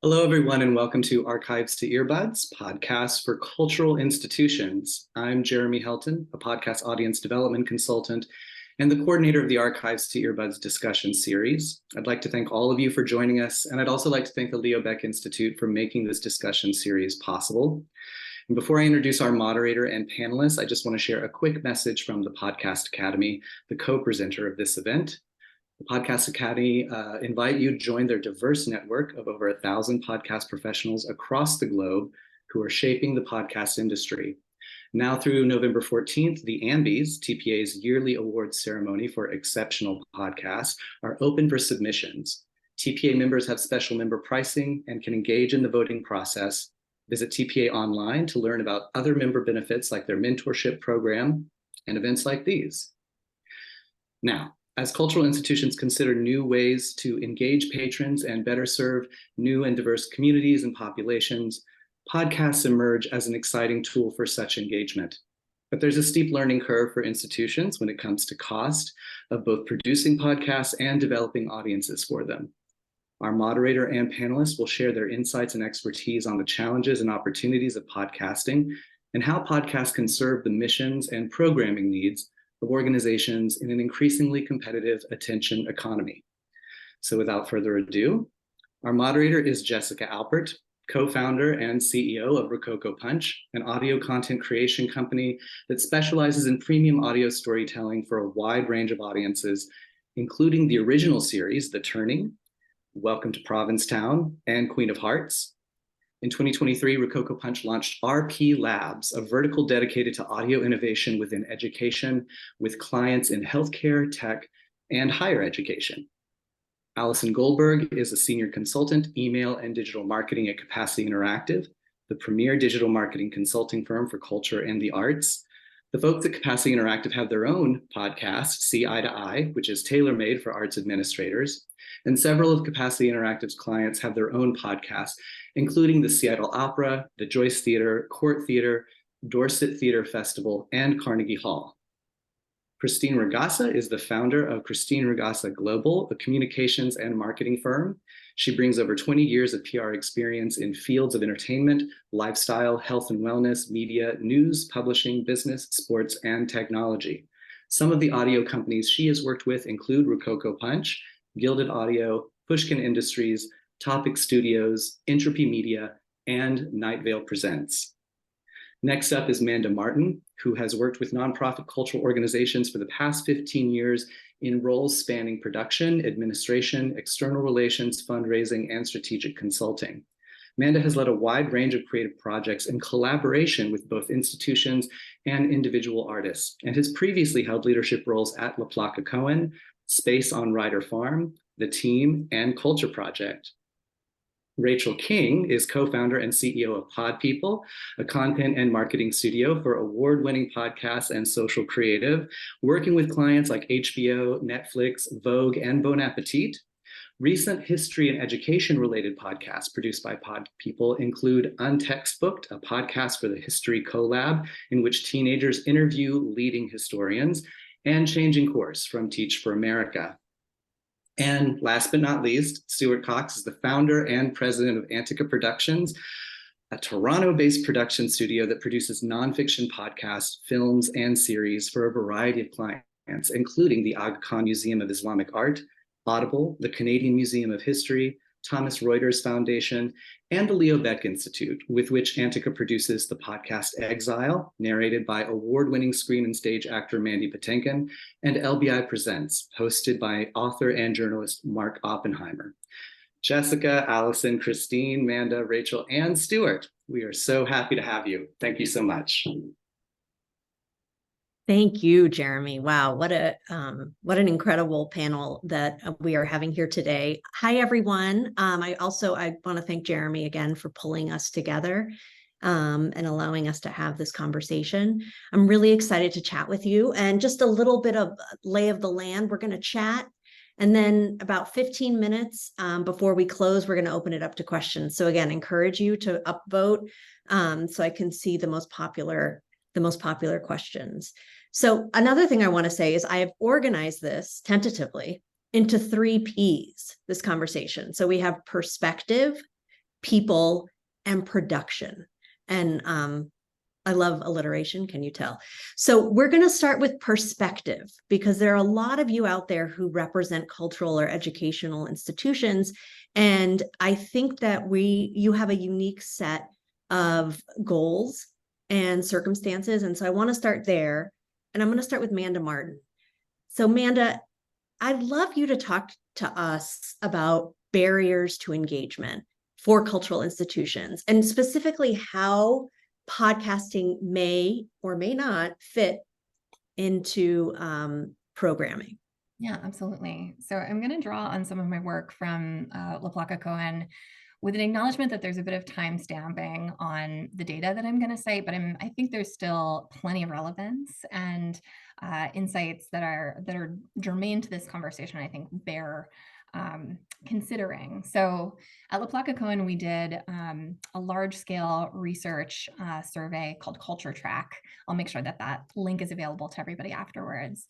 Hello, everyone, and welcome to Archives to Earbuds, podcast for cultural institutions. I'm Jeremy Helton, a podcast audience development consultant and the coordinator of the Archives to Earbuds discussion series. I'd like to thank all of you for joining us, and I'd also like to thank the Leo Baeck Institute for making this discussion series possible. And before I introduce our moderator and panelists, I just want to share a quick message from the Podcast Academy, the co-presenter of this event. The Podcast Academy invite you to join their diverse network of over 1,000 podcast professionals across the globe who are shaping the podcast industry. Now through November 14th, the AMBIes, TPA's yearly awards ceremony for exceptional podcasts, are open for submissions. TPA members have special member pricing and can engage in the voting process. Visit TPA online to learn about other member benefits like their mentorship program and events like these. Now, as cultural institutions consider new ways to engage patrons and better serve new and diverse communities and populations, podcasts emerge as an exciting tool for such engagement. But there's a steep learning curve for institutions when it comes to cost of both producing podcasts and developing audiences for them. Our moderator and panelists will share their insights and expertise on the challenges and opportunities of podcasting and how podcasts can serve the missions and programming needs of organizations in an increasingly competitive attention economy. So without further ado, our moderator is Jessica Alpert, co-founder and CEO of Rococo Punch, an audio content creation company that specializes in premium audio storytelling for a wide range of audiences, including the original series, The Turning, Welcome to Provincetown, and Queen of Hearts. In 2023, Rococo Punch launched RP Labs, a vertical dedicated to audio innovation within education with clients in healthcare, tech, and higher education. Allison Goldberg is a senior consultant, email and digital marketing at Capacity Interactive, the premier digital marketing consulting firm for culture and the arts. The folks at Capacity Interactive have their own podcast, See Eye to Eye, which is tailor-made for arts administrators. And several of Capacity Interactive's clients have their own podcasts, including the Seattle Opera, the Joyce Theater, Court Theater, Dorset Theater Festival, and Carnegie Hall. Christine Ragasa is the founder of Christine Ragasa Global, a communications and marketing firm. She brings over 20 years of PR experience in fields of entertainment, lifestyle, health and wellness, media, news, publishing, business, sports, and technology. Some of the audio companies she has worked with include Rococo Punch, Gilded Audio, Pushkin Industries, Topic Studios, Entropy Media, and Night Vale Presents. Next up is Manda Martin, who has worked with nonprofit cultural organizations for the past 15 years in roles spanning production, administration, external relations, fundraising, and strategic consulting. Manda has led a wide range of creative projects in collaboration with both institutions and individual artists, and has previously held leadership roles at La Placa Cohen, Space on Ryder Farm, The Team, and Culture Project. Rachel King is co-founder and CEO of Pod People, a content and marketing studio for award-winning podcasts and social creative, working with clients like HBO, Netflix, Vogue, and Bon Appetit. Recent history and education-related podcasts produced by Pod People include Untextbooked, a podcast for the History Collab, in which teenagers interview leading historians, and Changing Course from Teach for America. And last but not least, Stuart Cox is the founder and president of Antica Productions, a Toronto-based production studio that produces nonfiction podcasts, films, and series for a variety of clients, including the Aga Khan Museum of Islamic Art, Audible, the Canadian Museum of History, Thomas Reuters Foundation, and the Leo Baeck Institute, with which Antica produces the podcast Exile, narrated by award-winning screen and stage actor Mandy Patinkin, and LBI Presents, hosted by author and journalist Mark Oppenheimer. Jessica, Allison, Christine, Manda, Rachel, and Stuart, we are so happy to have you. Thank you so much. Thank you, Jeremy. Wow, what an incredible panel that we are having here today. Hi, everyone. I want to thank Jeremy again for pulling us together and allowing us to have this conversation. I'm really excited to chat with you. And just a little bit of lay of the land, we're going to chat. And then about 15 minutes before we close, we're going to open it up to questions. So again, encourage you to upvote so I can see the most popular questions. So another thing I want to say is I have organized this tentatively into 3 Ps, this conversation. So we have perspective, people, and production. And I love alliteration, can you tell? So we're going to start with perspective, because there are a lot of you out there who represent cultural or educational institutions. And I think that you have a unique set of goals and circumstances. And so I want to start there. And I'm going to start with Manda Martin. So Manda, I'd love you to talk to us about barriers to engagement for cultural institutions, and specifically how podcasting may or may not fit into programming. Yeah, absolutely. So I'm going to draw on some of my work from LaPlaca Cohen with an acknowledgement that there's a bit of time stamping on the data that I'm going to cite, but I think there's still plenty of relevance and insights that are germane to this conversation. I think bear considering. So at LaPlaca Cohen, we did a large-scale research survey called Culture Track. I'll make sure that that link is available to everybody afterwards,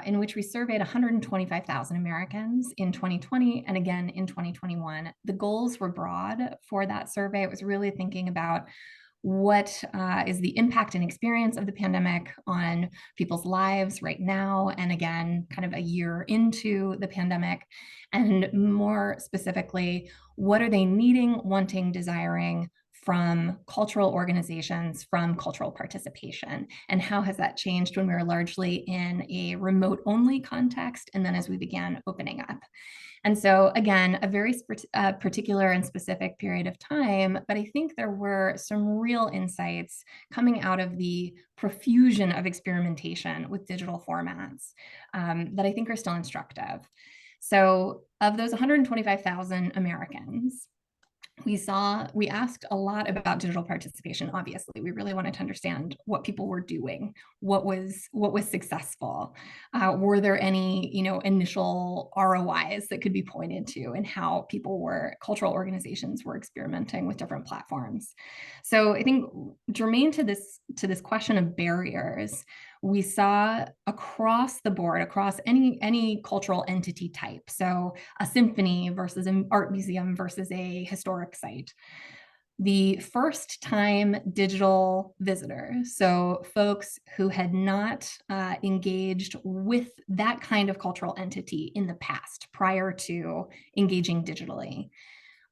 in which we surveyed 125,000 Americans in 2020 and again in 2021. The goals were broad for that survey. It was really thinking about what is the impact and experience of the pandemic on people's lives right now, and again, kind of a year into the pandemic, and more specifically, what are they needing, wanting, desiring from cultural organizations, from cultural participation, and how has that changed when we were largely in a remote-only context, and then as we began opening up. And so again, a very particular and specific period of time, but I think there were some real insights coming out of the profusion of experimentation with digital formats that I think are still instructive. So of those 125,000 Americans, we asked a lot about digital participation. Obviously, we really wanted to understand what people were doing, what was successful. Were there any, initial ROIs that could be pointed to, and how cultural organizations were experimenting with different platforms. So I think germane to this question of barriers, we saw across the board, across any cultural entity type. So a symphony versus an art museum versus a historic site. The first time digital visitors, so folks who had not engaged with that kind of cultural entity in the past prior to engaging digitally.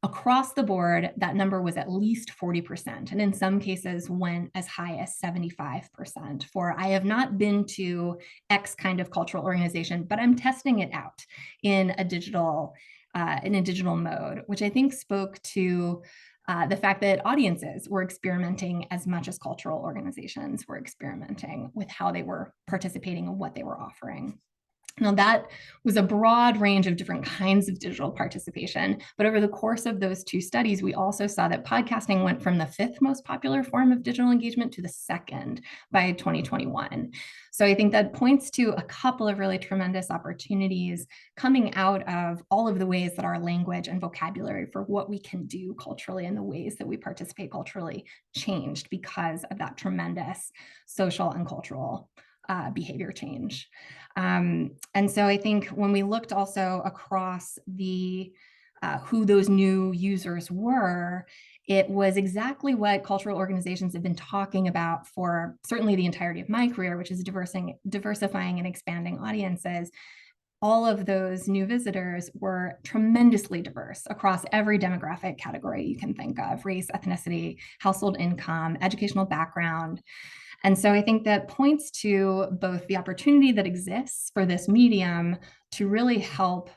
Across the board, that number was at least 40%, and in some cases went as high as 75% for, I have not been to X kind of cultural organization, but I'm testing it out in a digital mode, which I think spoke to the fact that audiences were experimenting as much as cultural organizations were experimenting with how they were participating and what they were offering. Now, that was a broad range of different kinds of digital participation, but over the course of those two studies, we also saw that podcasting went from the 5th most popular form of digital engagement to the 2nd by 2021. So I think that points to a couple of really tremendous opportunities coming out of all of the ways that our language and vocabulary for what we can do culturally and the ways that we participate culturally changed because of that tremendous social and cultural behavior change. And so I think when we looked also across the who those new users were, it was exactly what cultural organizations have been talking about for certainly the entirety of my career, which is diversifying and expanding audiences. All of those new visitors were tremendously diverse across every demographic category you can think of: race, ethnicity, household income, educational background. And so I think that points to both the opportunity that exists for this medium to really help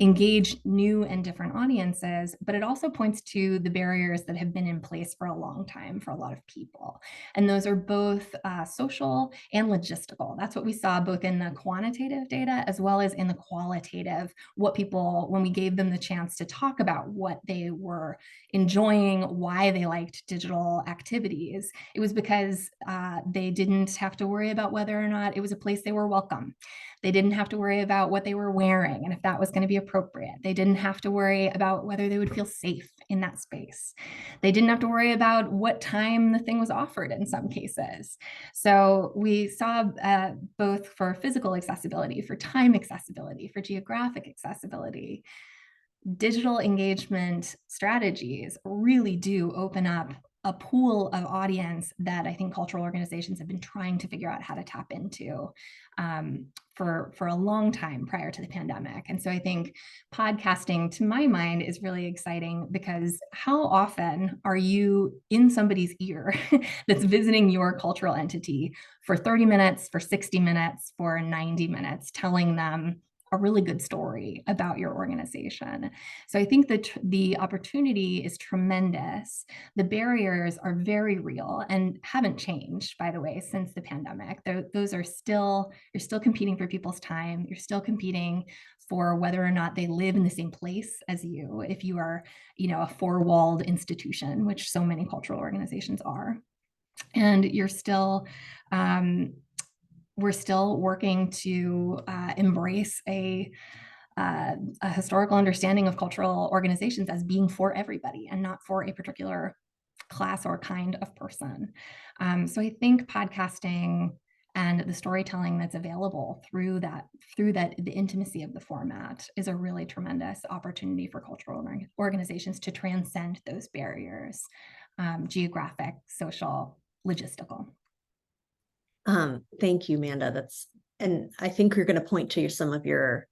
engage new and different audiences, but it also points to the barriers that have been in place for a long time for a lot of people. And those are both social and logistical. That's what we saw both in the quantitative data as well as in the qualitative, what people, when we gave them the chance to talk about what they were enjoying, why they liked digital activities, it was because they didn't have to worry about whether or not it was a place they were welcome. They didn't have to worry about what they were wearing and if that was going to be appropriate. They didn't have to worry about whether they would feel safe in that space. They didn't have to worry about what time the thing was offered in some cases. So we saw both for physical accessibility, for time accessibility, for geographic accessibility, digital engagement strategies really do open up a pool of audience that I think cultural organizations have been trying to figure out how to tap into for a long time prior to the pandemic. And so I think podcasting, to my mind, is really exciting, because how often are you in somebody's ear that's visiting your cultural entity for 30 minutes, for 60 minutes, for 90 minutes, telling them a really good story about your organization? So I think that the opportunity is tremendous. The barriers are very real and haven't changed, by the way, since the pandemic. Those are still, you're still competing for people's time. You're still competing for whether or not they live in the same place as you, if you are, a four-walled institution, which so many cultural organizations are. And you're still, we're still working to embrace a historical understanding of cultural organizations as being for everybody and not for a particular class or kind of person. So I think podcasting and the storytelling that's available through the intimacy of the format is a really tremendous opportunity for cultural organizations to transcend those barriers, geographic, social, logistical. Thank you, Amanda. And I think you're going to point to some of your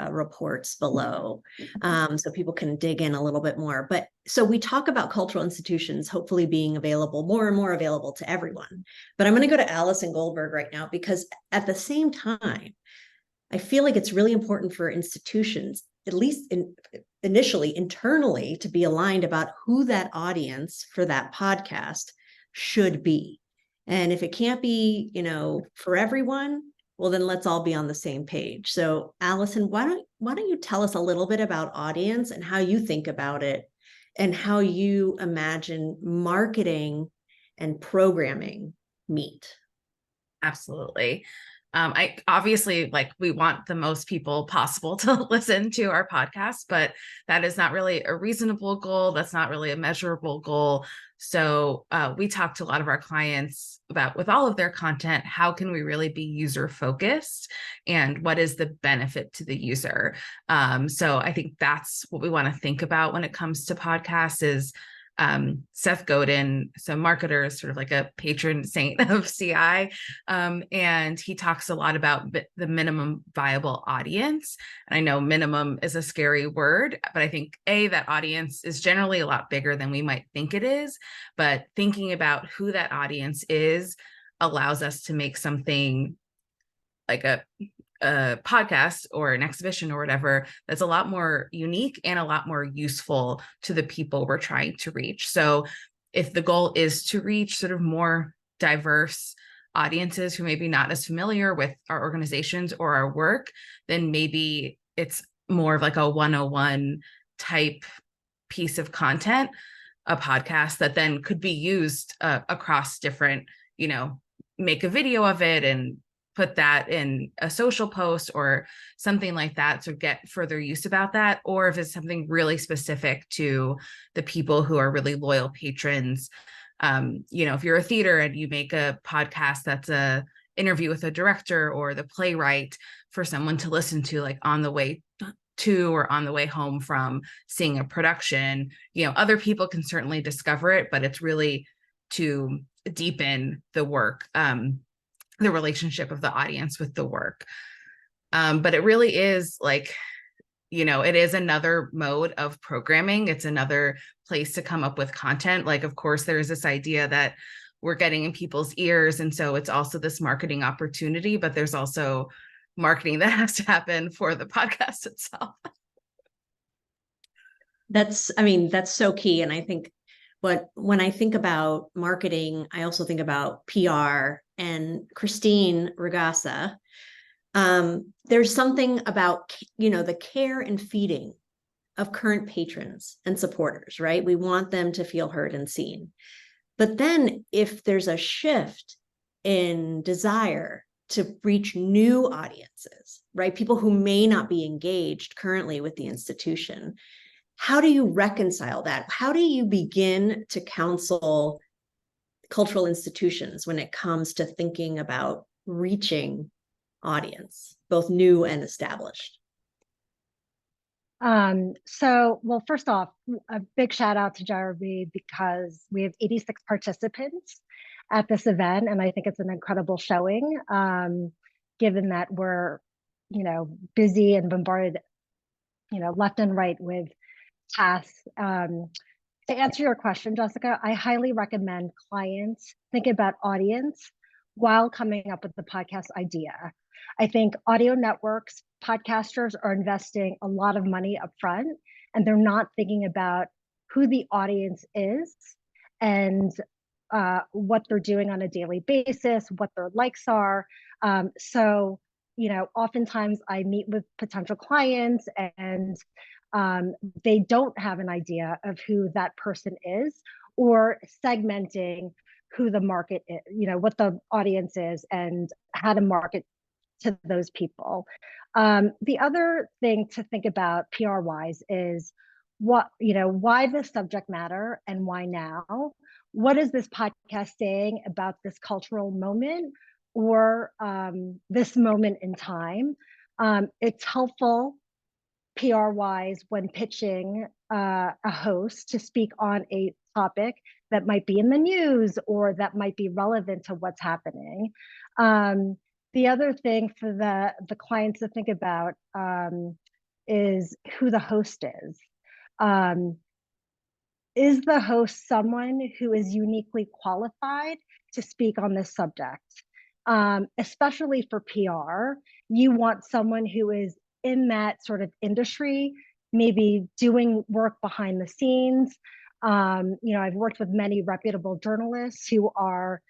reports below, so people can dig in a little bit more. But so we talk about cultural institutions hopefully being available, more and more available to everyone. But I'm going to go to Allison Goldberg right now, because at the same time, I feel like it's really important for institutions, at least initially internally, to be aligned about who that audience for that podcast should be. And if it can't be, for everyone, well, then let's all be on the same page. So Allison, why don't you tell us a little bit about audience and how you think about it, and how you imagine marketing and programming meet? Absolutely. I obviously, we want the most people possible to listen to our podcast, but that is not really a reasonable goal. That's not really a measurable goal. So we talk to a lot of our clients about, with all of their content, how can we really be user focused and what is the benefit to the user? So I think that's what we want to think about when it comes to podcasts is Seth Godin, so marketer, is sort of like a patron saint of CI. And he talks a lot about the minimum viable audience. And I know minimum is a scary word, but I think that audience is generally a lot bigger than we might think it is. But thinking about who that audience is allows us to make something like a podcast or an exhibition or whatever that's a lot more unique and a lot more useful to the people we're trying to reach. So if the goal is to reach sort of more diverse audiences who may be not as familiar with our organizations or our work, then maybe it's more of like a 101 type piece of content, a podcast that then could be used across different, make a video of it and put that in a social post or something like that to get further use about that. Or if it's something really specific to the people who are really loyal patrons, if you're a theater and you make a podcast that's a interview with a director or the playwright for someone to listen to, like on the way to or on the way home from seeing a production, other people can certainly discover it, but it's really to deepen the work, the relationship of the audience with the work. But it really is it is another mode of programming. It's another place to come up with content. Of course, there's this idea that we're getting in people's ears. And so it's also this marketing opportunity, but there's also marketing that has to happen for the podcast itself. That's so key. And I think when I think about marketing, I also think about PR. And Christine Ragasa, there's something about, the care and feeding of current patrons and supporters, right? We want them to feel heard and seen. But then if there's a shift in desire to reach new audiences, right? People who may not be engaged currently with the institution, how do you reconcile that? How do you begin to counsel cultural institutions when it comes to thinking about reaching audience, both new and established? Well, first off, a big shout out to Jeremy because we have 86 participants at this event, and I think it's an incredible showing, given that we're, busy and bombarded, left and right with tasks. To answer your question, Jessica, I highly recommend clients think about audience while coming up with the podcast idea. I think audio networks, podcasters are investing a lot of money upfront, and they're not thinking about who the audience is and what they're doing on a daily basis, what their likes are. So, oftentimes I meet with potential clients and they don't have an idea of who that person is or segmenting who the market is, what the audience is and how to market to those people. The other thing to think about PR wise is why the subject matter and why now? What is this podcast saying about this cultural moment or this moment in time? It's helpful PR wise when pitching a host to speak on a topic that might be in the news or that might be relevant to what's happening. The other thing for the clients to think about is who the host is. Is the host someone who is uniquely qualified to speak on this subject? Especially for PR, you want someone who is in that sort of industry, maybe doing work behind the scenes. I've worked with many reputable journalists who are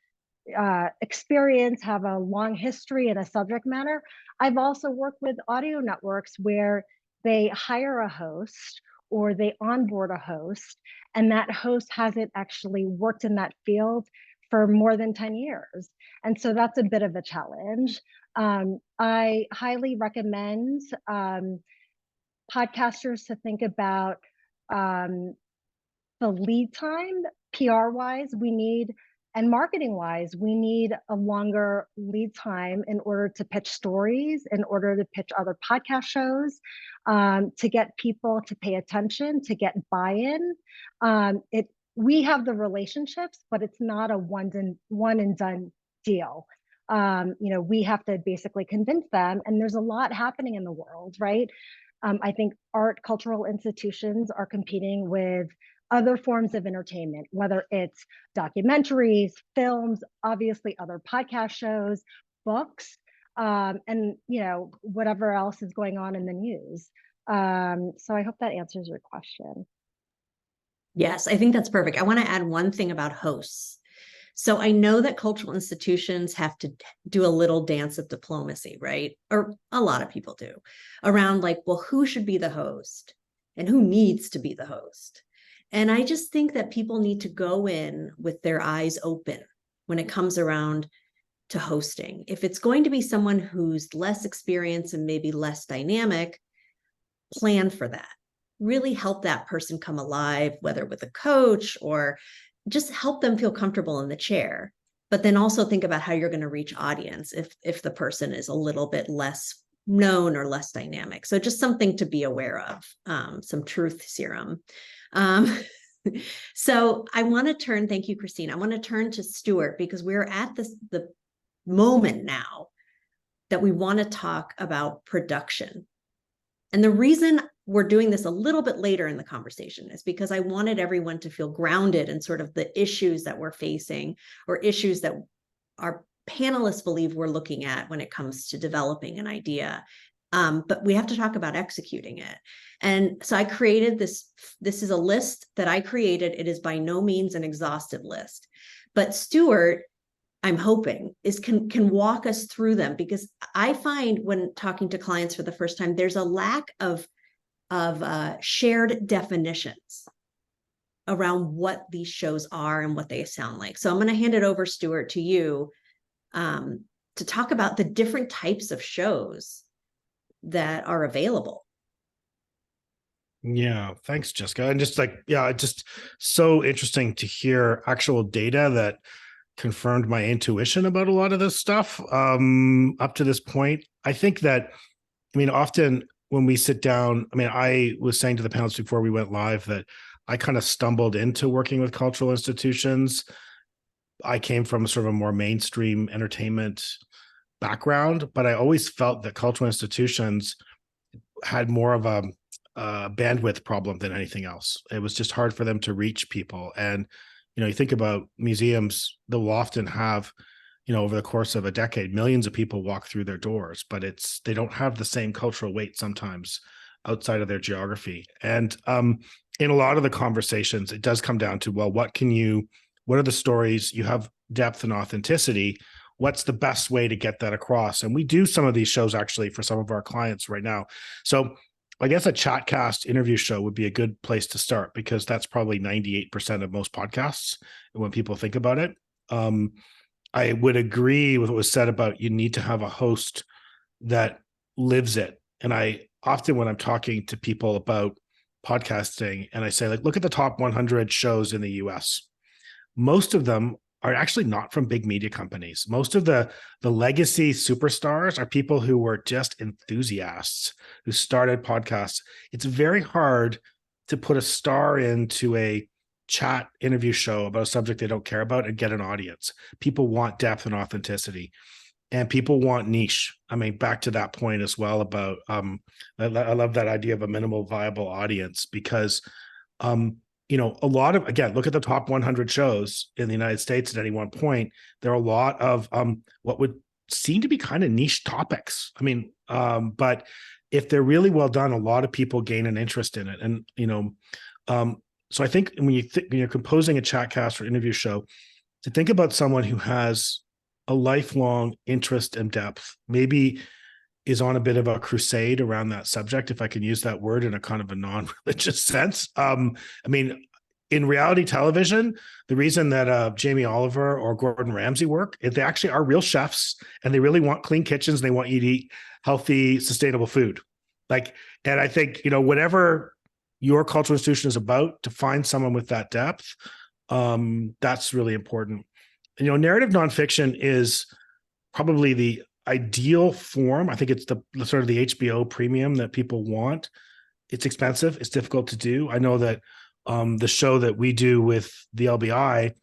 experienced, have a long history in a subject matter. I've also worked with audio networks where they hire a host or they onboard a host, and that host hasn't actually worked in that field for more than 10 years. And so that's a bit of a challenge. I highly recommend podcasters to think about the lead time, PR wise, and marketing wise, we need a longer lead time in order to pitch stories, in order to pitch other podcast shows, to get people to pay attention, to get buy-in. We have the relationships, but it's not a one and done deal. We have to basically convince them, and there's a lot happening in the world, right? I think cultural institutions are competing with other forms of entertainment, whether it's documentaries, films, obviously other podcast shows, books, and whatever else is going on in the news. So I hope that answers your question. Yes, I think that's perfect. I want to add one thing about hosts. So I know that cultural institutions have to do a little dance of diplomacy, right? Or a lot of people do, around like, well, who should be the host and who needs to be the host? And I just think that people need to go in with their eyes open when it comes around to hosting. If it's going to be someone who's less experienced and maybe less dynamic, plan for that. Really help that person come alive, whether with a coach or just help them feel comfortable in the chair. But then also think about how you're going to reach audience if the person is a little bit less known or less dynamic. So just something to be aware of, some truth serum. So I want to turn, thank you, Christine. I want to turn to Stuart because we're at the moment now that we want to talk about production. And the reason we're doing this a little bit later in the conversation is because I wanted everyone to feel grounded in sort of the issues that we're facing or issues that our panelists believe we're looking at when it comes to developing an idea. But we have to talk about executing it. And so I created this is a list that I created. It is by no means an exhaustive list, but Stuart, I'm hoping, can walk us through them, because I find when talking to clients for the first time, there's a lack of shared definitions around what these shows are and what they sound like. So I'm going to hand it over, Stuart, to you to talk about the different types of shows that are available. Yeah, thanks, Jessica. And just so interesting to hear actual data that confirmed my intuition about a lot of this stuff up to this point. I think that, often when we sit down, I mean, I was saying to the panelists before we went live that I kind of stumbled into working with cultural institutions. I came from sort of a more mainstream entertainment background, but I always felt that cultural institutions had more of a bandwidth problem than anything else. It was just hard for them to reach people. And, you think about museums, they'll often have, over the course of a decade, millions of people walk through their doors, but they don't have the same cultural weight sometimes outside of their geography. And in a lot of the conversations, it does come down to, well, what are the stories? You have depth and authenticity. What's the best way to get that across? And we do some of these shows actually for some of our clients right now. So I guess a chatcast interview show would be a good place to start, because that's probably 98% of most podcasts when people think about it. I would agree with what was said about you need to have a host that lives it. And I often, when I'm talking to people about podcasting, and I say, like, look at the top 100 shows in the US, most of them are actually not from big media companies. Most of the legacy superstars are people who were just enthusiasts who started podcasts. It's very hard to put a star into a chat interview show about a subject they don't care about and get an audience. People want depth and authenticity, and people want niche. I mean, back to that point as well about, I love that idea of a minimal viable audience, because, a lot of, again, look at the top 100 shows in the United States at any one point. There are a lot of what would seem to be kind of niche topics. I mean, but if they're really well done, a lot of people gain an interest in it. And, so I think when you're composing a chatcast or interview show, to think about someone who has a lifelong interest and depth, maybe is on a bit of a crusade around that subject, if I can use that word in a kind of a non-religious sense. I mean, in reality television, the reason that Jamie Oliver or Gordon Ramsay work is they actually are real chefs, and they really want clean kitchens. And they want you to eat healthy, sustainable food. And I think, whatever your cultural institution is about, to find someone with that depth, that's really important. Narrative nonfiction is probably the ideal form. I think it's the sort of the HBO premium that people want. It's expensive. It's difficult to do. I know that the show that we do with the LBI,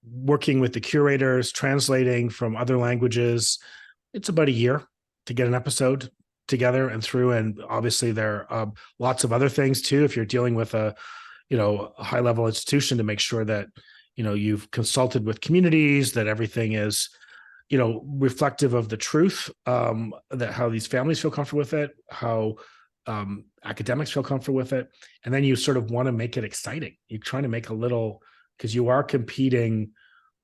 working with the curators, translating from other languages, it's about a year to get an episode together and through. And obviously there are lots of other things too, if you're dealing with a high level institution, to make sure that, you've consulted with communities, that everything is, reflective of the truth, that how these families feel comfortable with it, how academics feel comfortable with it. And then you sort of want to make it exciting. You're trying to make because you are competing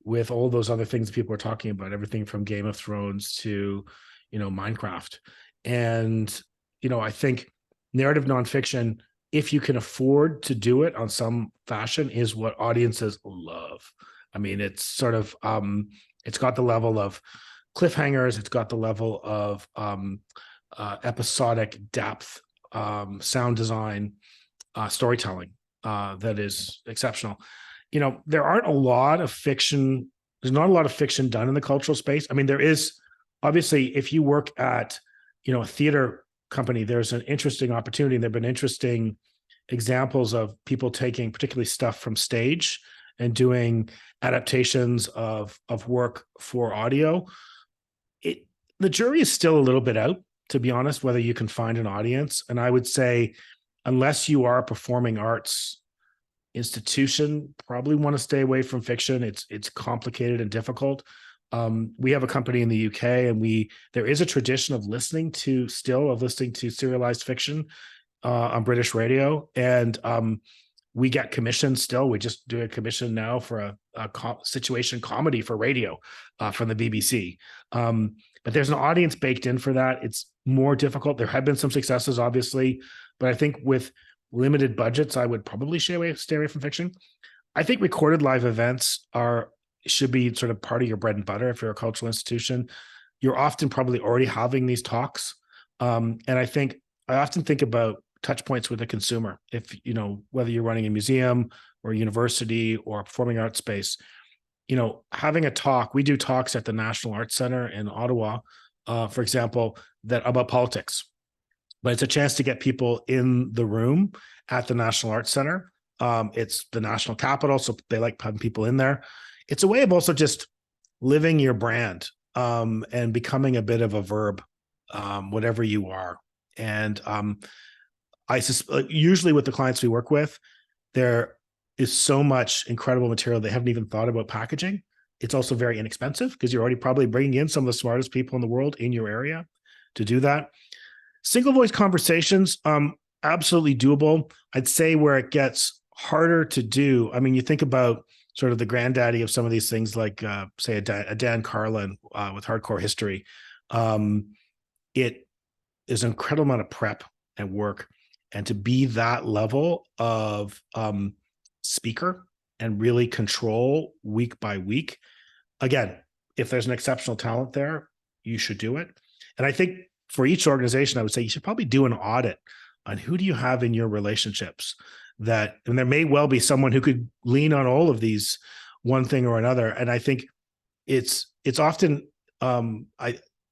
with all those other things that people are talking about, everything from Game of Thrones to, Minecraft. And, I think narrative nonfiction, if you can afford to do it on some fashion, is what audiences love. I mean, it's sort of, it's got the level of cliffhangers. It's got the level of episodic depth, sound design, storytelling that is exceptional. There aren't a lot of fiction. There's not a lot of fiction done in the cultural space. I mean, there is, obviously, if you work at, a theater company, there's an interesting opportunity. There've been interesting examples of people taking particularly stuff from stage and doing adaptations of work for audio. The jury is still a little bit out, to be honest, whether you can find an audience. And I would say, unless you are a performing arts institution, probably want to stay away from fiction. It's complicated and difficult. We have a company in the UK, and there is a tradition of listening to serialized fiction on British radio, and we get commissioned still. We just do a commission now for a situation comedy for radio from the BBC. But there's an audience baked in for that. It's more difficult. There have been some successes, obviously, but I think with limited budgets, I would probably stay away from fiction. I think recorded live events should be sort of part of your bread and butter. If you're a cultural institution, you're often probably already having these talks. And I often think about touch points with the consumer. If, whether you're running a museum or a university or a performing arts space, having a talk. We do talks at the National Arts Center in Ottawa, for example, that about politics. but it's a chance to get people in the room at the National Arts Center. It's the national capital, so they like having people in there. It's a way of also just living your brand, and becoming a bit of a verb, whatever you are. And usually with the clients we work with, there is so much incredible material they haven't even thought about packaging. It's also very inexpensive because you're already probably bringing in some of the smartest people in the world in your area to do that. Single voice conversations, absolutely doable. I'd say where it gets harder to do, I mean, you think about sort of the granddaddy of some of these things, like say a Dan Carlin with Hardcore History. It is an incredible amount of prep and work, and to be that level of speaker and really control week by week. Again, if there's an exceptional talent there, you should do it. And I think for each organization, I would say you should probably do an audit on who do you have in your relationships that, and there may well be someone who could lean on all of these, one thing or another. And I think it's often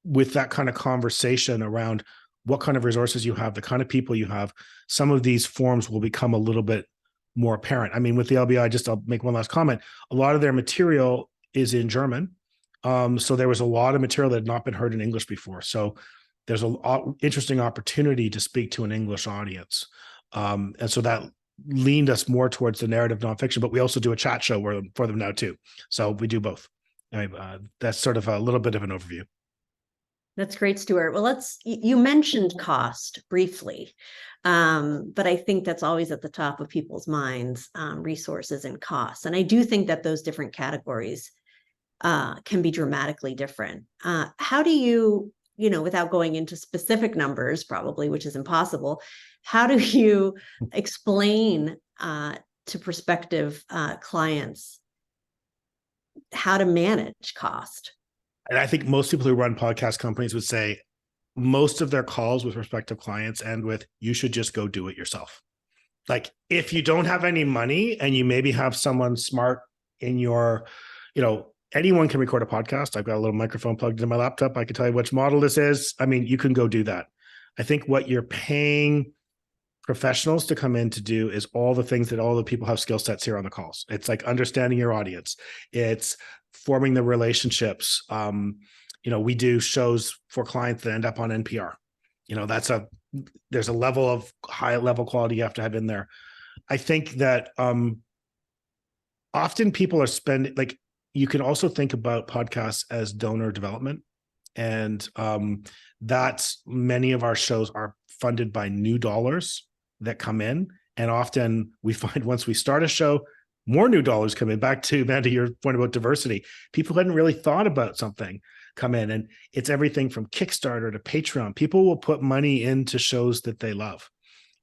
with that kind of conversation around what kind of resources you have, the kind of people you have, some of these forms will become a little bit more apparent. I mean, with the LBI, I'll make one last comment. A lot of their material is in German. So there was a lot of material that had not been heard in English before. So there's an interesting opportunity to speak to an English audience. And so that leaned us more towards the narrative nonfiction, but we also do a chat show for them now too. So we do both. That's sort of a little bit of an overview. That's great, Stuart. Well, you mentioned cost briefly, but I think that's always at the top of people's minds, resources and costs. And I do think that those different categories can be dramatically different. How do you, without going into specific numbers, probably, which is impossible, how do you explain to prospective clients how to manage cost? And I think most people who run podcast companies would say most of their calls with prospective clients end with, you should just go do it yourself. Like if you don't have any money and you maybe have someone smart in your, anyone can record a podcast. I've got a little microphone plugged into my laptop. I can tell you which model this is. I mean, you can go do that. I think what you're paying professionals to come in to do is all the things that all the people have skill sets here on the calls. It's like understanding your audience. It's forming the relationships. We do shows for clients that end up on NPR. There's a level of high level quality you have to have in there. I think that often people are spending, like, you can also think about podcasts as donor development. And that's many of our shows are funded by new dollars that come in. And often we find once we start a show, more new dollars come in. Back to Amanda, your point about diversity. People hadn't really thought about something come in, and it's everything from Kickstarter to Patreon. People will put money into shows that they love.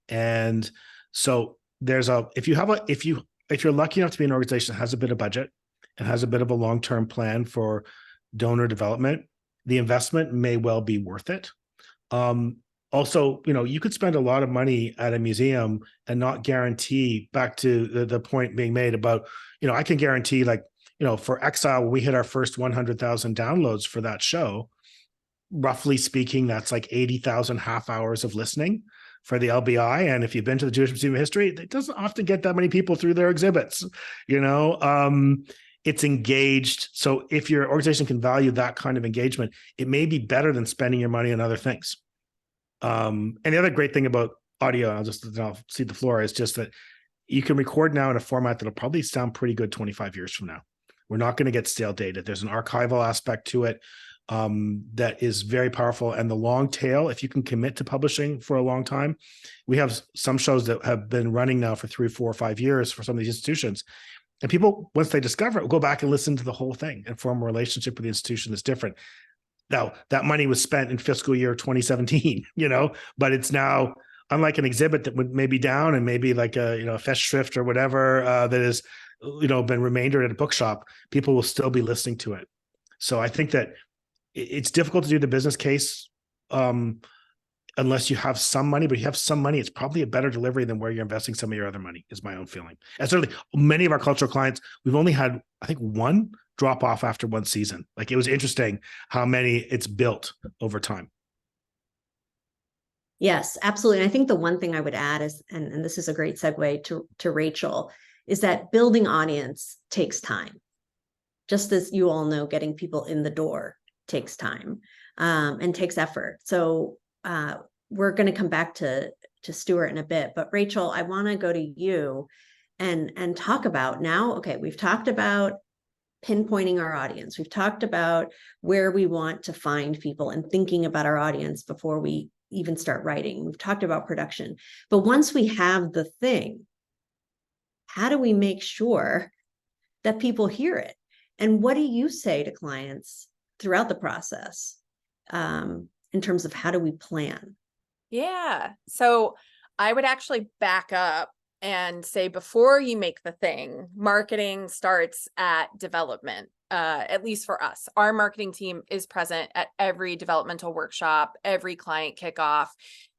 And so if you're lucky enough to be an organization that has a bit of budget and has a bit of a long-term plan for donor development, the investment may well be worth it. Also, you could spend a lot of money at a museum and not guarantee, back to the point being made about, I can guarantee, like, for Exile, we hit our first 100,000 downloads for that show. Roughly speaking, that's like 80,000 half hours of listening for the LBI. And if you've been to the Jewish Museum of History, it doesn't often get that many people through their exhibits, it's engaged. So if your organization can value that kind of engagement, it may be better than spending your money on other things. And the other great thing about audio, I'll cede the floor, is just that you can record now in a format that'll probably sound pretty good 25 years from now. We're not going to get stale data. There's an archival aspect to it that is very powerful. And the long tail, if you can commit to publishing for a long time, we have some shows that have been running now for 3, 4, 5 years for some of these institutions. And people, once they discover it, will go back and listen to the whole thing and form a relationship with the institution that's different. Now, that money was spent in fiscal year 2017, but it's now, unlike an exhibit that would maybe down and maybe like a Festschrift or whatever that is, been remaindered at a bookshop, people will still be listening to it. So I think that it's difficult to do the business case unless you have some money, but if you have some money, it's probably a better delivery than where you're investing some of your other money, is my own feeling. And certainly many of our cultural clients, we've only had, I think, one drop off after one season. Like, it was interesting how many it's built over time. Yes, absolutely. And I think the one thing I would add is, and this is a great segue to Rachel, is that building audience takes time. Just as you all know, getting people in the door takes time and takes effort. So we're going to come back to Stuart in a bit, but Rachel, I want to go to you and talk about now. Okay, we've talked about pinpointing our audience. We've talked about where we want to find people and thinking about our audience before we even start writing. We've talked about production, but once we have the thing, how do we make sure that people hear it? And what do you say to clients throughout the process in terms of how do we plan? Yeah. So I would actually back up and say before you make the thing, marketing starts at development. At least for us, our marketing team is present at every developmental workshop, every client kickoff,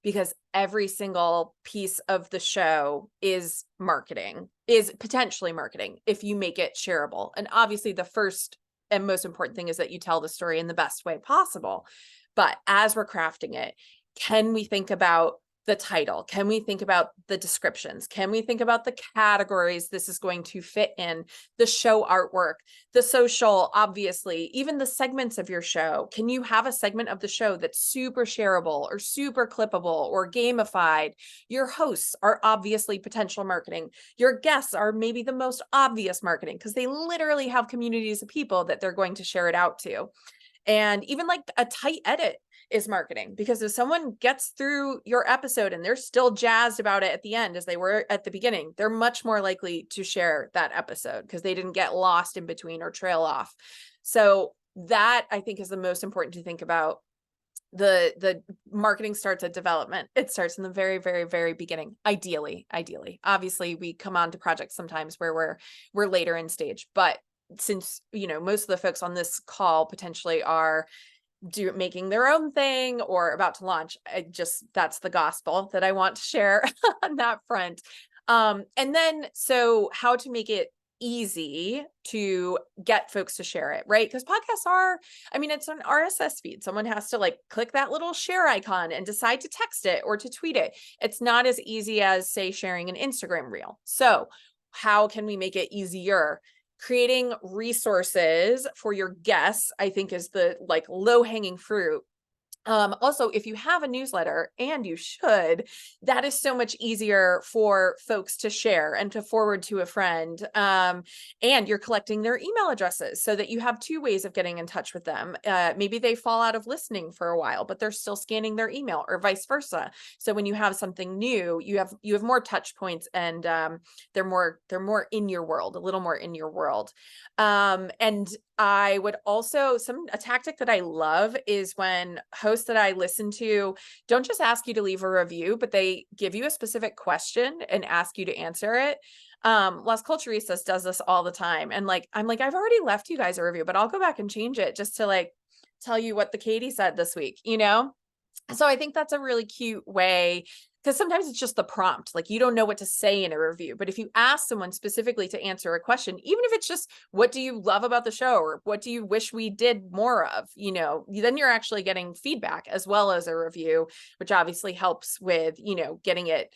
because every single piece of the show is marketing, is potentially marketing if you make it shareable. And obviously the first and most important thing is that you tell the story in the best way possible. But as we're crafting it, can we think about the title? Can we think about the descriptions? Can we think about the categories this is going to fit in? The show artwork, the social, obviously, even the segments of your show. Can you have a segment of the show that's super shareable or super clippable or gamified? Your hosts are obviously potential marketing. Your guests are maybe the most obvious marketing because they literally have communities of people that they're going to share it out to. And even like a tight edit is marketing, because if someone gets through your episode and they're still jazzed about it at the end as they were at the beginning, they're much more likely to share that episode because they didn't get lost in between or trail off. So that I think is the most important to think about. The marketing starts at development. It starts in the very, very, very beginning. Ideally, obviously we come on to projects sometimes where we're later in stage, but since, you know, most of the folks on this call potentially are making their own thing or about to launch, that's the gospel that I want to share on that front. And then, so how to make it easy to get folks to share it, right? Because podcasts are, I mean, it's an RSS feed. Someone has to like click that little share icon and decide to text it or to tweet it. It's not as easy as, say, sharing an Instagram reel. So how can we make it easier? Creating resources for your guests, I think, is the like low-hanging fruit. Also, if you have a newsletter, and you should, that is so much easier for folks to share and to forward to a friend. And you're collecting their email addresses so that you have two ways of getting in touch with them. Maybe they fall out of listening for a while, but they're still scanning their email, or vice versa. So when you have something new, you have more touch points, and they're more in your world, a little more in your world. And I would also, a tactic that I love is when hosts that I listen to don't just ask you to leave a review, but they give you a specific question and ask you to answer it. Las Culturistas does this all the time. And like, I'm like, I've already left you guys a review, but I'll go back and change it just to like tell you what the Katie said this week, you know? So I think that's a really cute way, because sometimes it's just the prompt, like you don't know what to say in a review. But if you ask someone specifically to answer a question, even if it's just, what do you love about the show? Or what do you wish we did more of? You know, then you're actually getting feedback as well as a review, which obviously helps with, you know, getting it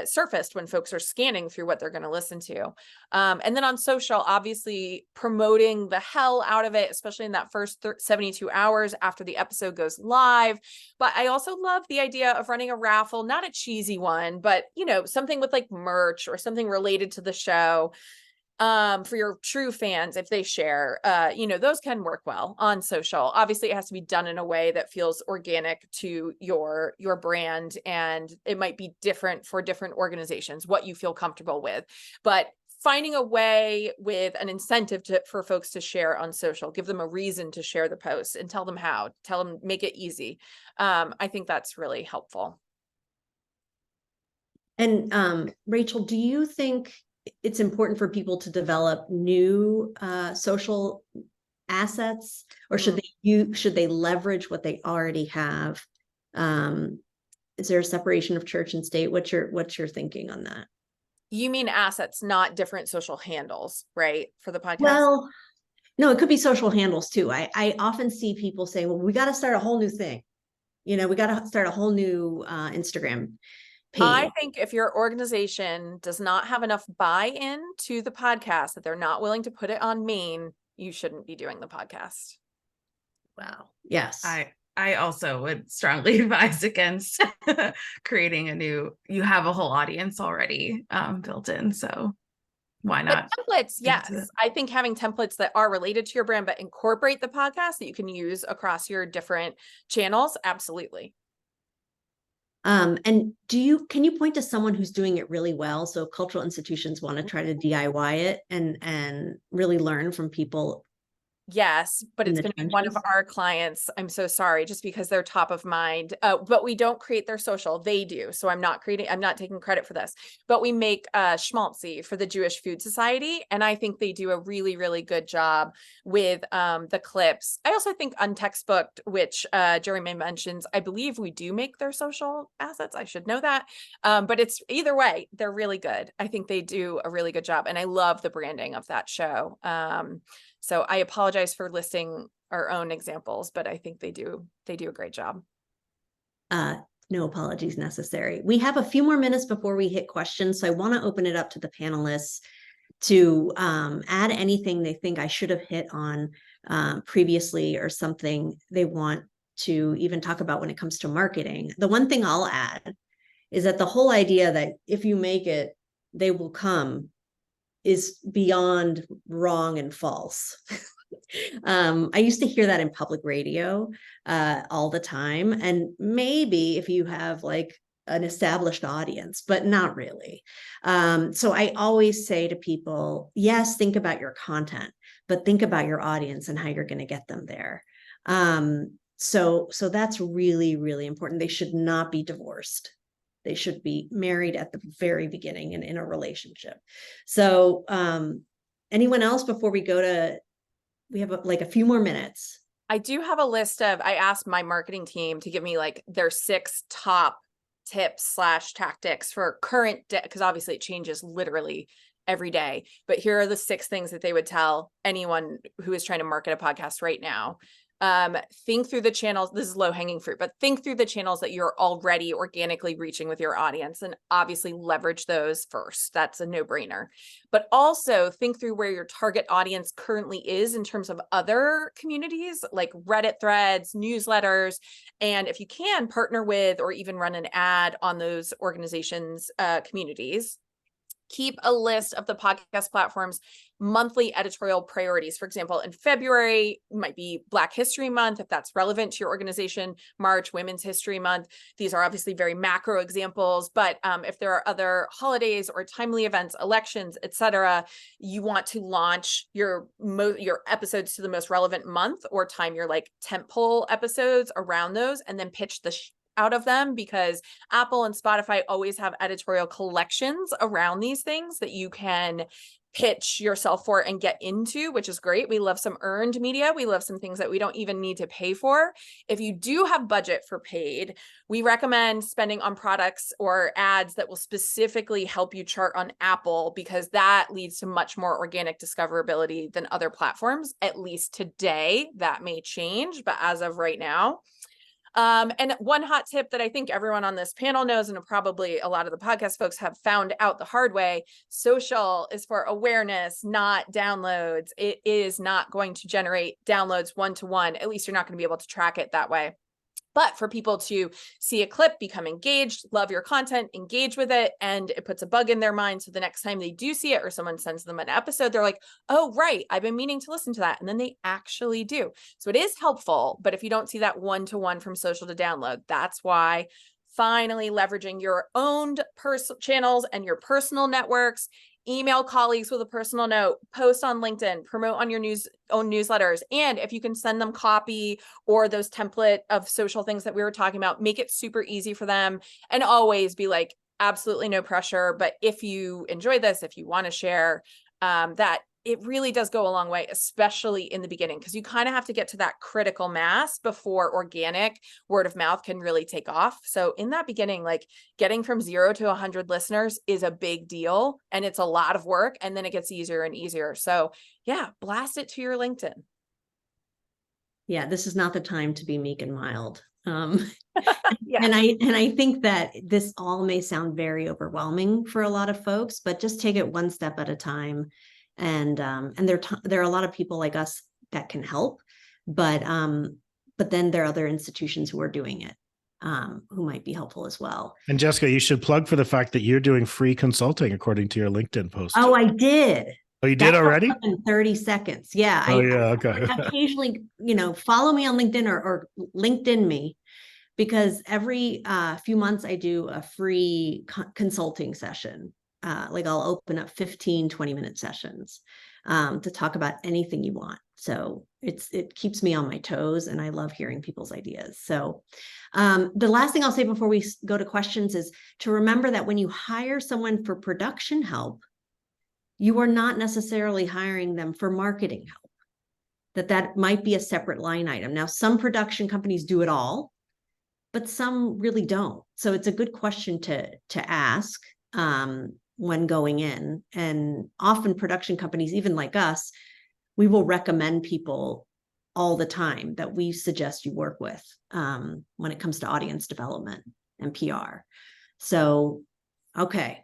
surfaced when folks are scanning through what they're going to listen to. And then on social, obviously promoting the hell out of it, especially in that first 72 hours after the episode goes live. But I also love the idea of running a raffle, not a cheesy one, but, you know, something with like merch or something related to the show. For your true fans, if they share, you know, those can work well on social. Obviously it has to be done in a way that feels organic to your brand, and it might be different for different organizations, what you feel comfortable with, but finding a way with an incentive for folks to share on social, give them a reason to share the post, and tell them how, make it easy. I think that's really helpful. And Rachel, do you think it's important for people to develop new social assets, or should they leverage what they already have? Is there a separation of church and state? What's your thinking on that? You mean assets, not different social handles, right? For the podcast? Well, no, it could be social handles too. I often see people saying, well, we got to start a whole new thing. You know, we got to start a whole new Instagram page. I think if your organization does not have enough buy-in to the podcast that they're not willing to put it on main, you shouldn't be doing the podcast. Wow. Yes. I also would strongly advise against creating you have a whole audience already built in. So why not? But templates, yes. I think having templates that are related to your brand, but incorporate the podcast that you can use across your different channels. Absolutely. And can you point to someone who's doing it really well? So if cultural institutions want to try to DIY it and really learn from people. Yes, but it's going to be one of our clients. I'm so sorry, just because they're top of mind. But we don't create their social. They do. So I'm not taking credit for this. But we make schmaltzy for the Jewish Food Society. And I think they do a really, really good job with the clips. I also think Untextbooked, which Jeremy mentions, I believe we do make their social assets. I should know that. But it's either way, they're really good. I think they do a really good job. And I love the branding of that show. So I apologize for listing our own examples, but I think they do a great job. No apologies necessary. We have a few more minutes before we hit questions. So I want to open it up to the panelists to add anything they think I should have hit on previously, or something they want to even talk about when it comes to marketing. The one thing I'll add is that the whole idea that if you make it, they will come is beyond wrong and false. I used to hear that in public radio all the time. And maybe if you have like an established audience, but not really. So I always say to people, yes, think about your content, but think about your audience and how you're going to get them there. So that's really, really important. They should not be divorced. They should be married at the very beginning and in a relationship. So anyone else before we go to, we have like a few more minutes. I do have a list of, I asked my marketing team to give me like their 6 top tips / tactics for current day, because obviously it changes literally every day. But here are the 6 things that they would tell anyone who is trying to market a podcast right now. Think through the channels. This is low hanging fruit, but think through the channels that you're already organically reaching with your audience, and obviously leverage those first. That's a no-brainer. But also think through where your target audience currently is in terms of other communities like Reddit threads, newsletters, and if you can, partner with or even run an ad on those organizations' communities. Keep a list of the podcast platform's monthly editorial priorities. For example, in February might be Black History Month, if that's relevant to your organization. March, Women's History Month. These are obviously very macro examples, but if there are other holidays or timely events, elections, etc., you want to launch your episodes to the most relevant month or time your like tentpole episodes around those, and then pitch the out of them, because Apple and Spotify always have editorial collections around these things that you can pitch yourself for and get into, which is great. We love some earned media. We love some things that we don't even need to pay for. If you do have budget for paid, we recommend spending on products or ads that will specifically help you chart on Apple, because that leads to much more organic discoverability than other platforms. At least today, that may change, but as of right now. And one hot tip that I think everyone on this panel knows, and probably a lot of the podcast folks have found out the hard way: social is for awareness, not downloads. It is not going to generate downloads one-to-one. At least you're not going to be able to track it that way. But for people to see a clip, become engaged, love your content, engage with it, and it puts a bug in their mind. So the next time they do see it or someone sends them an episode, they're like, oh, right, I've been meaning to listen to that. And then they actually do. So it is helpful. But if you don't see that one-to-one from social to download, that's why finally leveraging your own channels and your personal networks. Email colleagues with a personal note, post on LinkedIn, promote on your own newsletters. And if you can send them copy or those template of social things that we were talking about, make it super easy for them, and always be like, absolutely no pressure. But if you enjoy this, if you want to share, that it really does go a long way, especially in the beginning, because you kind of have to get to that critical mass before organic word of mouth can really take off. So in that beginning, like getting from 0 to 100 listeners is a big deal, and it's a lot of work, and then it gets easier and easier. So yeah, blast it to your LinkedIn. Yeah, this is not the time to be meek and mild. Yeah. And I think that this all may sound very overwhelming for a lot of folks, but just take it one step at a time. And there are a lot of people like us that can help, but then there are other institutions who are doing it, who might be helpful as well. And Jessica, you should plug for the fact that you're doing free consulting according to your LinkedIn post. Oh, I did. Oh, you did That already? in 30 seconds. Yeah. Oh, yeah. Okay. I occasionally, follow me on LinkedIn or LinkedIn me, because every few months I do a free consulting session. Like I'll open up 15, 20-minute sessions to talk about anything you want. So it keeps me on my toes, and I love hearing people's ideas. So the last thing I'll say before we go to questions is to remember that when you hire someone for production help, you are not necessarily hiring them for marketing help. That might be a separate line item. Now, some production companies do it all, but some really don't. So it's a good question to ask when going in. And often production companies, even like us, we will recommend people all the time that we suggest you work with when it comes to audience development and PR. So, okay.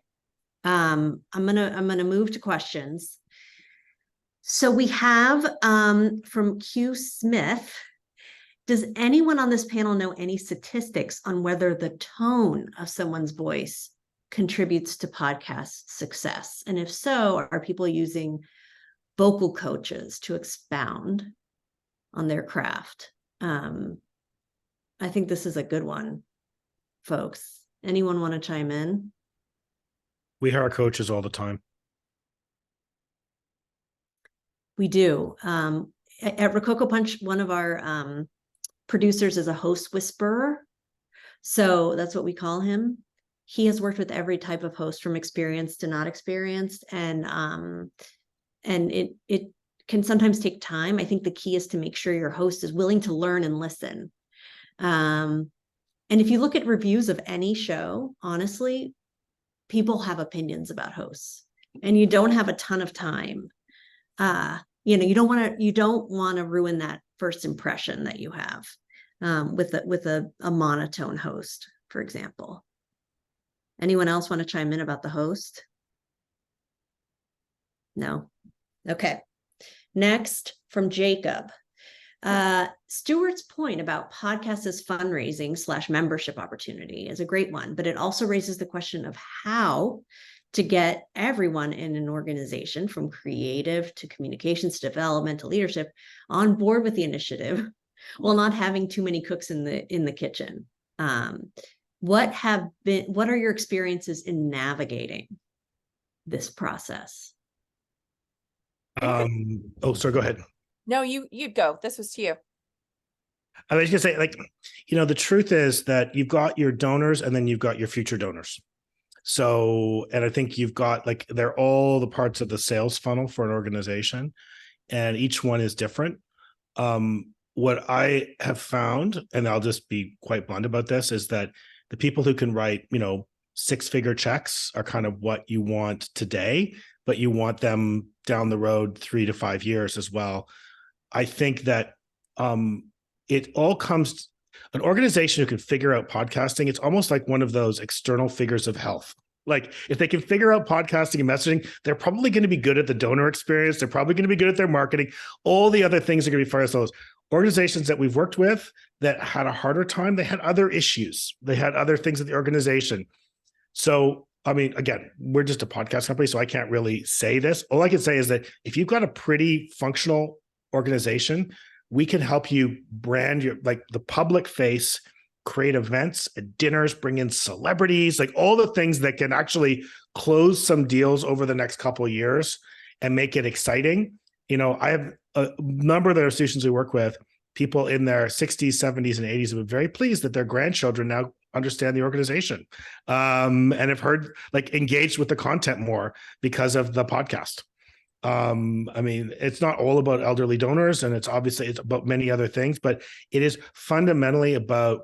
I'm gonna move to questions. So we have from Q Smith. Does anyone on this panel know any statistics on whether the tone of someone's voice contributes to podcast success? And if so, are people using vocal coaches to expound on their craft? I think this is a good one, folks. Anyone want to chime in? We hire coaches all the time. We do. At Rococo Punch, one of our producers is a host whisperer. So that's what we call him. He has worked with every type of host, from experienced to not experienced. And it can sometimes take time. I think the key is to make sure your host is willing to learn and listen. And if you look at reviews of any show, honestly, people have opinions about hosts, and you don't have a ton of time. You don't want to ruin that first impression that you have with a monotone host, for example. Anyone else want to chime in about the host? No. Okay. Next, from Jacob. Stuart's point about podcasts as fundraising / membership opportunity is a great one, but it also raises the question of how to get everyone in an organization, from creative to communications to development to leadership, on board with the initiative while not having too many cooks in the kitchen. What are your experiences in navigating this process? Sorry, go ahead. No, you'd go. This was to you. I was just gonna say, the truth is that you've got your donors and then you've got your future donors. So, and I think you've got they're all the parts of the sales funnel for an organization, and each one is different. What I have found, and I'll just be quite blunt about this, is that the people who can write, 6-figure checks are kind of what you want today, but you want them down the road 3 to 5 years as well. I think that it all comes, an organization who can figure out podcasting, it's almost like one of those external figures of health. Like, if they can figure out podcasting and messaging, they're probably going to be good at the donor experience. They're probably going to be good at their marketing. All the other things are going to be far as those. Organizations that we've worked with that had a harder time, they had other issues. They had other things at the organization. So, I mean, again, we're just a podcast company, so I can't really say this. All I can say is that if you've got a pretty functional organization, we can help you brand your, the public face, create events, dinners, bring in celebrities, all the things that can actually close some deals over the next couple of years and make it exciting. I have a number of the institutions we work with, people in their 60s, 70s, and 80s have been very pleased that their grandchildren now understand the organization and have heard, engaged with the content more because of the podcast. I mean, it's not all about elderly donors, and it's about many other things, but it is fundamentally about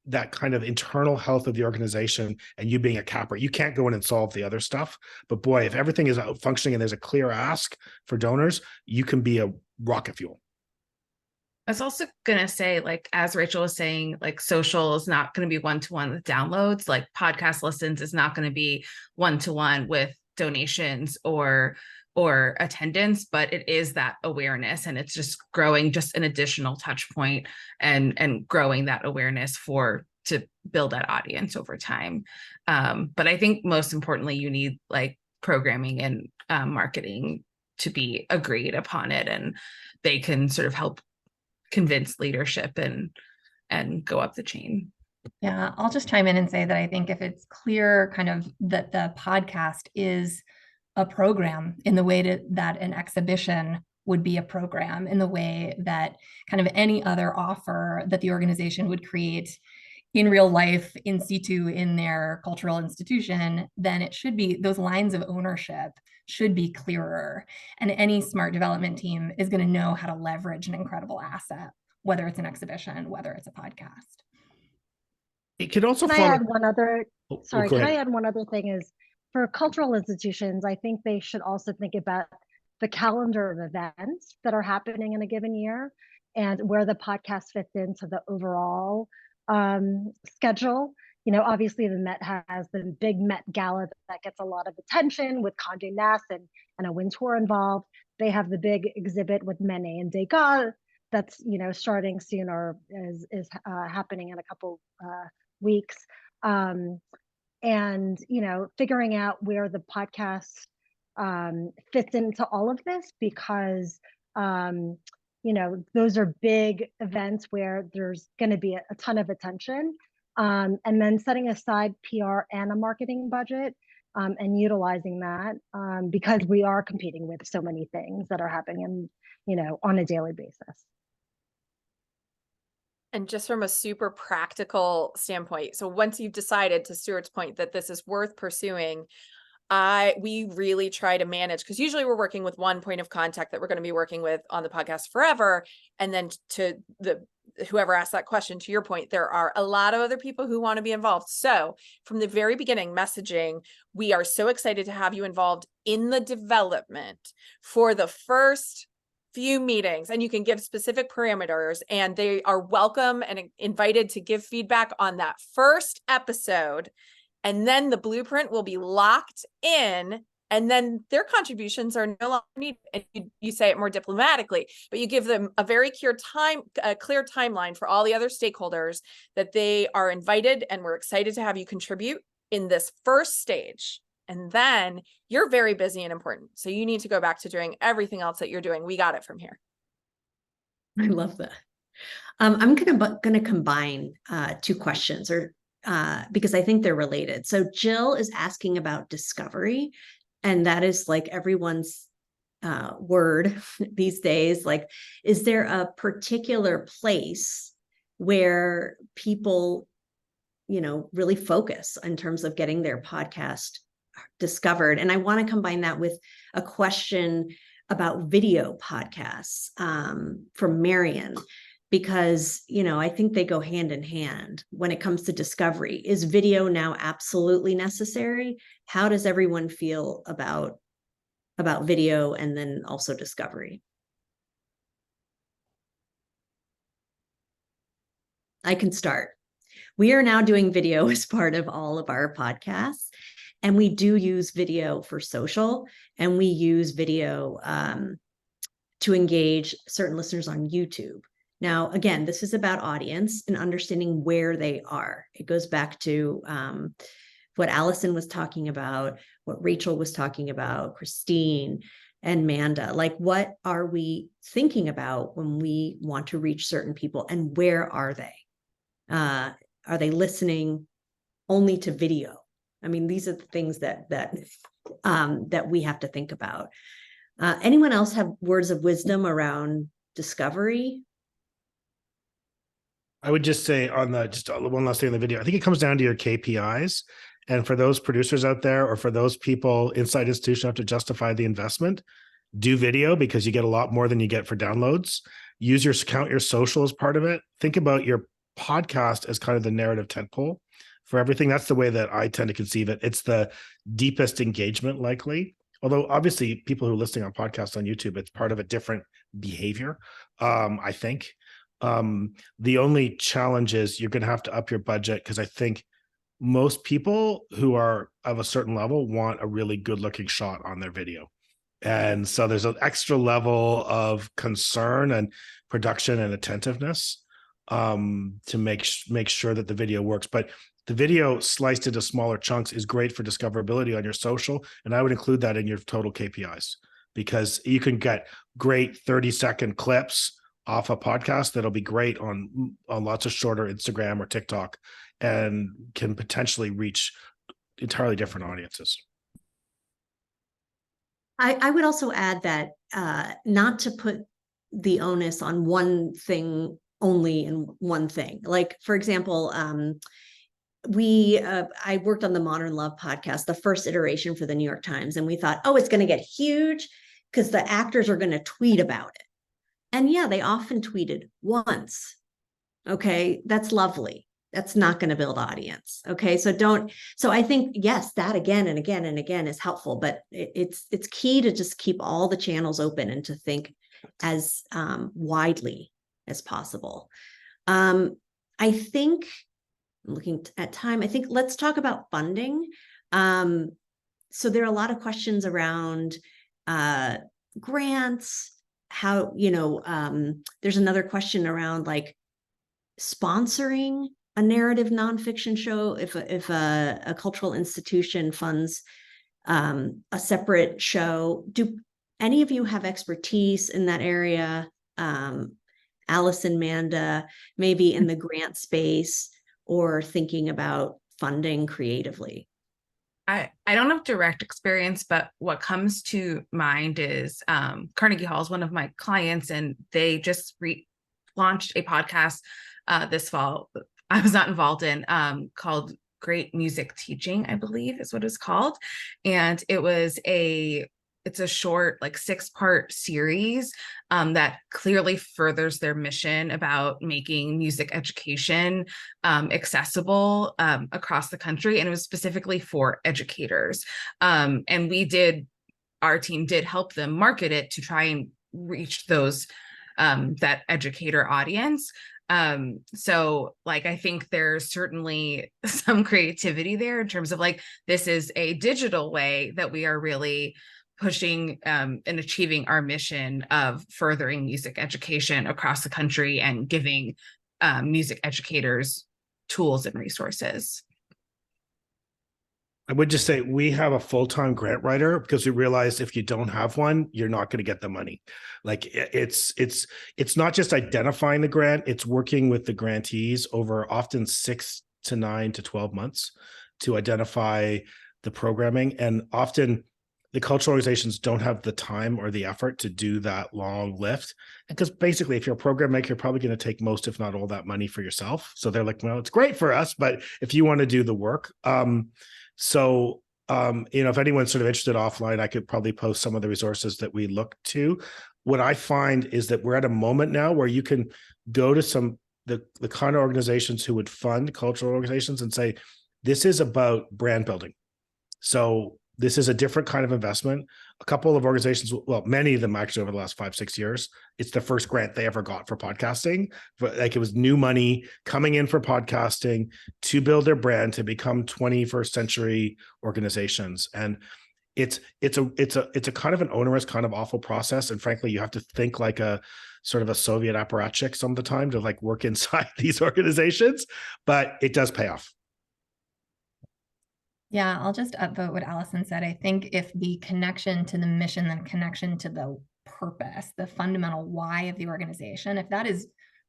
that kind of internal health of the organization and you being a capper. You can't go in and solve the other stuff, but boy, if everything is functioning and there's a clear ask for donors, you can be a rocket fuel. I was also gonna say, like, as Rachel was saying, like social is not going to be one-to-one with downloads. Like podcast listens is not going to be one-to-one with donations or attendance, but it is that awareness, and it's just growing, just an additional touch point, and growing that awareness to build that audience over time. But I think most importantly, you need like programming and marketing to be agreed upon it, and they can sort of help convince leadership and go up the chain. Yeah, I'll just chime in and say that I think if it's clear kind of that the podcast is a program in the way that an exhibition would be a program, in the way that kind of any other offer that the organization would create in real life, in situ, in their cultural institution, then it should be, those lines of ownership should be clearer. And any smart development team is going to know how to leverage an incredible asset, whether it's an exhibition, whether it's a podcast. It could also Can I fall. add one other, sorry, go can I ahead. add one other thing is for cultural institutions, I think they should also think about the calendar of events that are happening in a given year and where the podcast fits into the overall schedule. You know, obviously the Met has the big Met Gala that gets a lot of attention with Condé Nast and a Wintour involved. They have the big exhibit with Manet and Degas that's, you know, starting soon or is happening in a couple weeks. And, you know, figuring out where the podcast fits into all of this, because, you know, those are big events where there's going to be a ton of attention. And then setting aside PR and a marketing budget and utilizing that because we are competing with so many things that are happening, you know, on a daily basis. And just from a super practical standpoint, so once you've decided, to Stuart's point, that this is worth pursuing, we really try to manage, because usually we're working with one point of contact that we're going to be working with on the podcast forever. And then to whoever asked that question, to your point, there are a lot of other people who want to be involved. So from the very beginning, messaging, we are so excited to have you involved in the development for the first few meetings, and you can give specific parameters, and they are welcome and invited to give feedback on that first episode. And then the blueprint will be locked in, and then their contributions are no longer needed. And you say it more diplomatically, but you give them a very clear timeline for all the other stakeholders that they are invited, and we're excited to have you contribute in this first stage. And then you're very busy and important, so you need to go back to doing everything else that you're doing. We got it from here. I love that. I'm gonna combine two questions, or because I think they're related. So Jill is asking about discovery, and that is like everyone's word these days. Like, is there a particular place where people, you know, really focus in terms of getting their podcast discovered? And I want to combine that with a question about video podcasts from Marion, because, you know, I think they go hand in hand when it comes to discovery. Is video now absolutely necessary? How does everyone feel about video, and then also discovery? I can start. We are now doing video as part of all of our podcasts, and we do use video for social, and we use video to engage certain listeners on YouTube. Now, again, this is about audience and understanding where they are. It goes back to what Allison was talking about, what Rachel was talking about, Christine and Manda. Like, what are we thinking about when we want to reach certain people, and where are they? Are they listening only to video? I mean, these are the things that we have to think about. Anyone else have words of wisdom around discovery? I would just say just one last thing on the video. I think it comes down to your KPIs. And for those producers out there, or for those people inside institution have to justify the investment, do video, because you get a lot more than you get for downloads. Count your social as part of it. Think about your podcast as kind of the narrative tentpole for everything. That's the way that I tend to conceive it. It's the deepest engagement, likely. Although obviously people who are listening on podcasts on YouTube, it's part of a different behavior, I think. The only challenge is you're going to have to up your budget, because I think most people who are of a certain level want a really good looking shot on their video. And so there's an extra level of concern and production and attentiveness to make sure that the video works. But the video sliced into smaller chunks is great for discoverability on your social. And I would include that in your total KPIs, because you can get great 30-second clips off a podcast that'll be great on lots of shorter Instagram or TikTok, and can potentially reach entirely different audiences. I would also add that not to put the onus on one thing only in one thing. Like, for example, I worked on the Modern Love podcast, the first iteration for the New York Times, and we thought, oh, it's going to get huge because the actors are going to tweet about it. And yeah, they often tweeted once. Okay, that's lovely. That's not going to build audience. Okay, so I think, yes, that again and again and again is helpful, but it's key to just keep all the channels open and to think as widely as possible. I think, looking at time, I think let's talk about funding. So there are a lot of questions around grants, how, there's another question around like sponsoring a narrative nonfiction show. If a cultural institution funds a separate show, do any of you have expertise in that area? Allison, Manda, maybe in the grant space or thinking about funding creatively? I don't have direct experience, but what comes to mind is Carnegie Hall is one of my clients, and they just launched a podcast this fall I was not involved in, called Great Music Teaching, I believe is what it's called. And it's a short, like 6-part series that clearly furthers their mission about making music education accessible across the country. And it was specifically for educators. And our team did help them market it to try and reach those, that educator audience. So like, I think there's certainly some creativity there in terms of like, this is a digital way that we are really pushing and achieving our mission of furthering music education across the country and giving music educators tools and resources. I would just say we have a full-time grant writer, because we realized if you don't have one, you're not going to get the money. Like it's not just identifying the grant, it's working with the grantees over often 6 to 9 to 12 months to identify the programming. And often the cultural organizations don't have the time or the effort to do that long lift. Because basically, if you're a program maker, you're probably going to take most, if not all, that money for yourself. So they're like, well, it's great for us, but if you want to do the work, if anyone's sort of interested offline, I could probably post some of the resources that we look to. What I find is that we're at a moment now where you can go to the kind of organizations who would fund cultural organizations and say, this is about brand building. So this is a different kind of investment. A couple of organizations, well, many of them actually over the last 5-6 years, it's the first grant they ever got for podcasting. Like, it was new money coming in for podcasting to build their brand, to become 21st century organizations. And it's a kind of an onerous, kind of awful process. And frankly, you have to think like a sort of a Soviet apparatchik some of the time to like work inside these organizations, but it does pay off. Yeah, I'll just upvote what Allison said. I think if the connection to the mission, the connection to the purpose, the fundamental why of the organization, if that is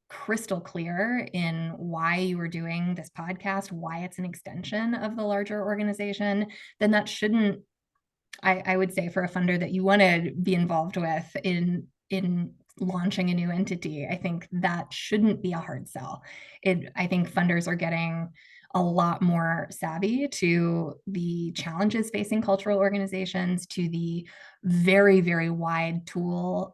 crystal clear in why you are doing this podcast, why it's an extension of the larger organization, then that shouldn't, I would say, for a funder that you want to be involved with in launching a new entity, I think that shouldn't be a hard sell. I think funders are getting a lot more savvy to the challenges facing cultural organizations, to the very, very wide toolbox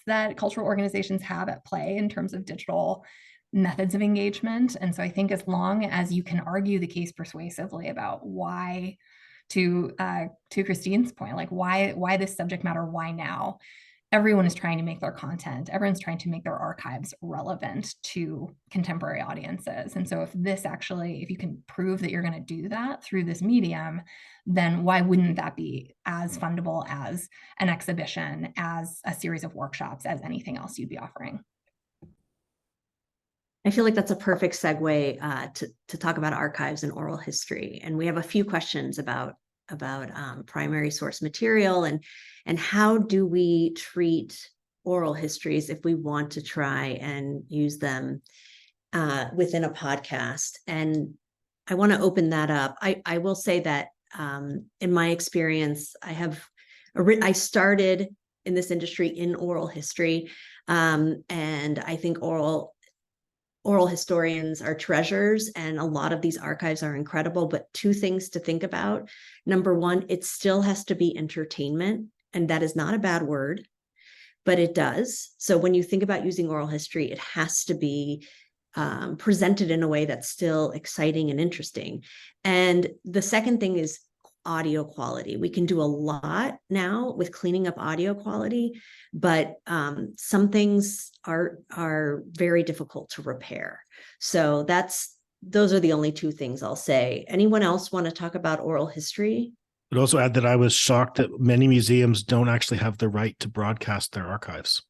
that cultural organizations have at play in terms of digital methods of engagement. And so I think as long as you can argue the case persuasively about why, to Christine's point, like why this subject matter, why now, everyone is trying to make their content, everyone's trying to make their archives relevant to contemporary audiences. And so if you can prove that you're going to do that through this medium, then why wouldn't that be as fundable as an exhibition, as a series of workshops, as anything else you'd be offering? I feel like that's a perfect segue to talk about archives and oral history. And we have a few questions about primary source material and how do we treat oral histories if we want to try and use them within a podcast. And I want to open that up. I will say that in my experience, I started in this industry in oral history, and I think oral historians are treasures, and a lot of these archives are incredible. But two things to think about. Number one, it still has to be entertainment, and that is not a bad word, but it does. So when you think about using oral history, it has to be presented in a way that's still exciting and interesting. And the second thing is audio quality. We can do a lot now with cleaning up audio quality, but some things are very difficult to repair. So those are the only two things I'll say. Anyone else want to talk about oral history? I'd also add that I was shocked that many museums don't actually have the right to broadcast their archives.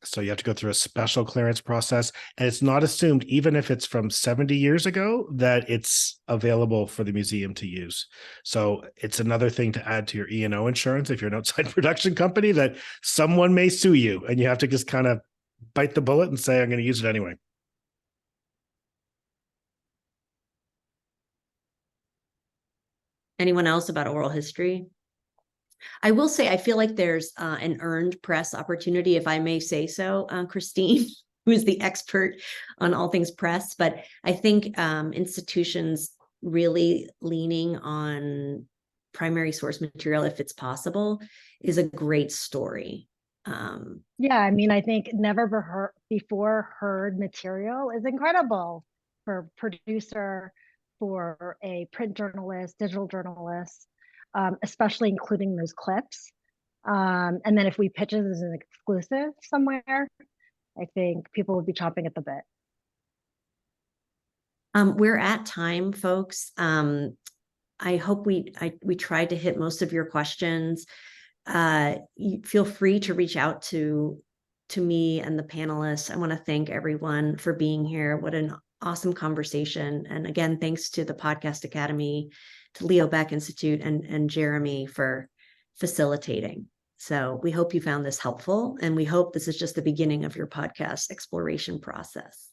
So you have to go through a special clearance process, and it's not assumed, even if it's from 70 years ago, that it's available for the museum to use. So it's another thing to add to your E&O insurance if you're an outside production company, that someone may sue you, and you have to just kind of bite the bullet and say, I'm going to use it anyway. Anyone else about oral history? I will say, I feel like there's an earned press opportunity, if I may say so, Christine, who is the expert on all things press. But I think institutions really leaning on primary source material, if it's possible, is a great story. Yeah, I mean, I think never before heard material is incredible for a producer, for a print journalist, digital journalist, especially including those clips. And then if we pitch it as an exclusive somewhere, I think people would be chomping at the bit. We're at time, folks. I hope we tried to hit most of your questions. You feel free to reach out to me and the panelists. I want to thank everyone for being here. What an awesome conversation. And again, thanks to the Podcast Academy, to Leo Baeck Institute, and Jeremy for facilitating. So we hope you found this helpful, and we hope this is just the beginning of your podcast exploration process.